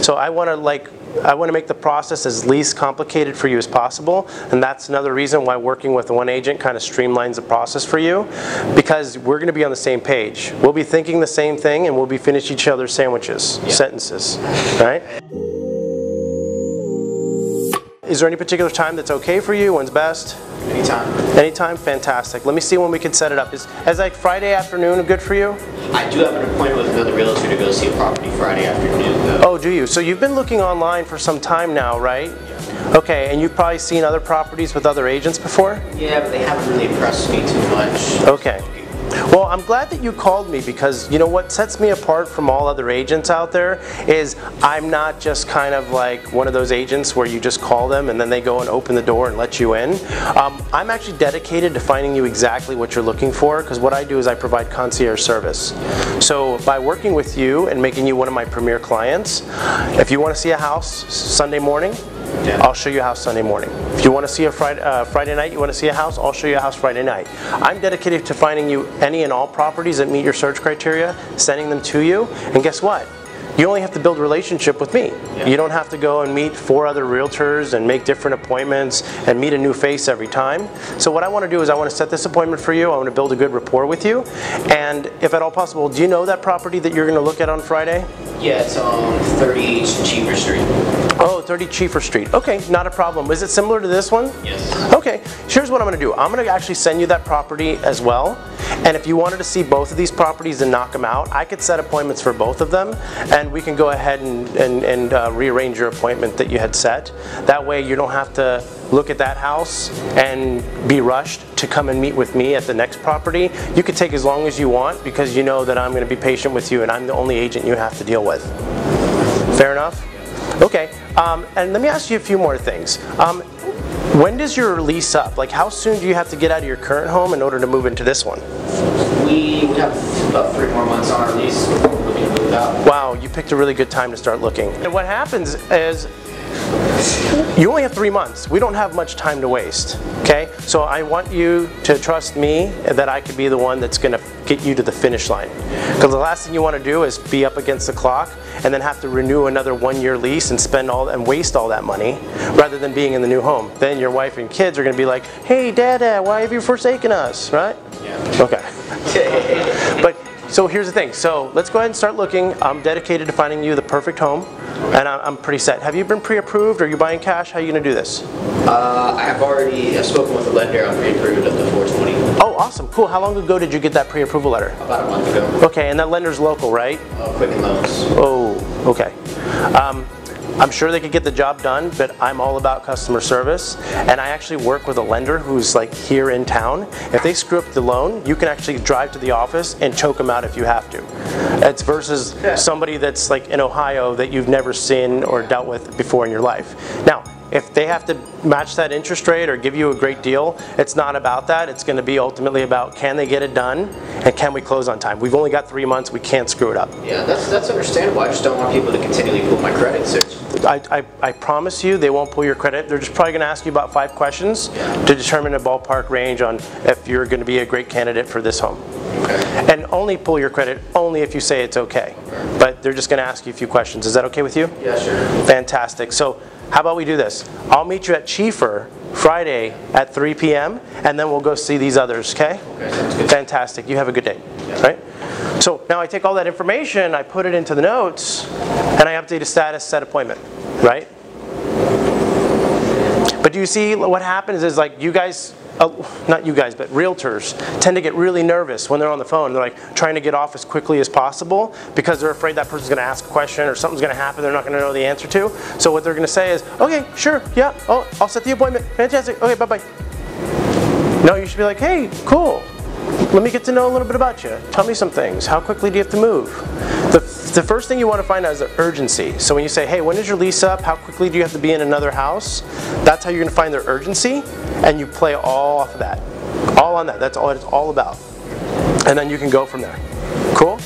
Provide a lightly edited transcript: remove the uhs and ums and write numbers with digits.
So I want to make the process as least complicated for you as possible, and that's another reason why working with one agent kind of streamlines the process for you, because we're going to be on the same page. We'll be thinking the same thing, and we'll be finishing each other's sentences, right? Is there any particular time that's okay for you? When's best? Anytime. Anytime? Fantastic. Let me see when we can set it up. Is like Friday afternoon good for you? I do have an appointment with another realtor to go see a property Friday afternoon, though. Oh, do you? So you've been looking online for some time now, right? Yeah. Okay, and you've probably seen other properties with other agents before? Yeah, but they haven't really impressed me too much. Okay. Well, I'm glad that you called me, because you know what sets me apart from all other agents out there is I'm not just kind of like one of those agents where you just call them and then they go and open the door and let you in. I'm actually dedicated to finding you exactly what you're looking for, because what I do is I provide concierge service. So by working with you and making you one of my premier clients, if you want to see a house Sunday morning, yeah, I'll show you a house Sunday morning. If you want to see a Friday night, you want to see a house, I'll show you a house Friday night. I'm dedicated to finding you any and all properties that meet your search criteria, sending them to you, and guess what? You only have to build a relationship with me. Yeah. You don't have to go and meet 4 other realtors and make different appointments and meet a new face every time. So what I want to do is I want to set this appointment for you. I want to build a good rapport with you. And if at all possible, do you know that property that you're going to look at on Friday? Yeah, it's on 30 Cheever Street. Oh, 30 Cheever Street. Okay, not a problem. Is it similar to this one? Yes. Okay, here's what I'm going to do. I'm going to actually send you that property as well. And if you wanted to see both of these properties and knock them out, I could set appointments for both of them, and we can go ahead and rearrange your appointment that you had set. That way you don't have to look at that house and be rushed to come and meet with me at the next property. You could take as long as you want, because you know that I'm going to be patient with you and I'm the only agent you have to deal with. Fair enough? Okay, and let me ask you a few more things. When does your lease up? Like, how soon do you have to get out of your current home in order to move into this one? We would have about 3 more months on our lease before we're looking to move out. Wow, you picked a really good time to start looking. And what happens is, you only have 3 months. We don't have much time to waste, okay? So I want you to trust me that I could be the one that's gonna get you to the finish line. Because the last thing you wanna do is be up against the clock and then have to renew another 1-year lease and waste all that money, rather than being in the new home. Then your wife and kids are gonna be like, hey Dada, why have you forsaken us, right? Yeah. Okay. But, so here's the thing. So let's go ahead and start looking. I'm dedicated to finding you the perfect home, and I'm pretty set. Have you been pre-approved? Are you buying cash? How are you going to do this? I've already spoken with the lender. I'm pre-approved up to 420. Oh, awesome. Cool. How long ago did you get that pre-approval letter? About a month ago. Okay, and that lender's local, right? Quicken Loans. Oh, okay. I'm sure they could get the job done, but I'm all about customer service, and I actually work with a lender who's like here in town. If they screw up the loan, you can actually drive to the office and choke them out if you have to. It's versus somebody that's like in Ohio that you've never seen or dealt with before in your life. Now, if they have to match that interest rate or give you a great deal, it's not about that. It's going to be ultimately about, can they get it done and can we close on time? We've only got 3 months. We can't screw it up. Yeah, that's understandable. I just don't want people to continually pull my credit. So I promise you they won't pull your credit. They're just probably going to ask you about 5 questions to determine a ballpark range on if you're going to be a great candidate for this home. Okay. And only pull your credit only if you say it's okay. But they're just going to ask you a few questions. Is that okay with you? Yeah, sure. Fantastic. So how about we do this? I'll meet you at Cheever Friday at 3 p.m. and then we'll go see these others, okay? Okay, sounds good. Fantastic. You have a good day. Yeah. Right? So now I take all that information, I put it into the notes, and I update a status, set appointment, right? But do you see what happens is, like, you guys, not you guys, but realtors tend to get really nervous when they're on the phone. They're like trying to get off as quickly as possible because they're afraid that person's going to ask a question or something's going to happen they're not going to know the answer to. So what they're going to say is, okay, sure, yeah, oh, I'll set the appointment. Fantastic. Okay, bye-bye. No, you should be like, hey, cool. Let me get to know a little bit about you. Tell me some things. How quickly do you have to move? The first thing you want to find out is the urgency. So when you say, hey, when is your lease up? How quickly do you have to be in another house? That's how you're going to find their urgency, and you play all off of that. All on that. That's all it's all about. And then you can go from there. Cool?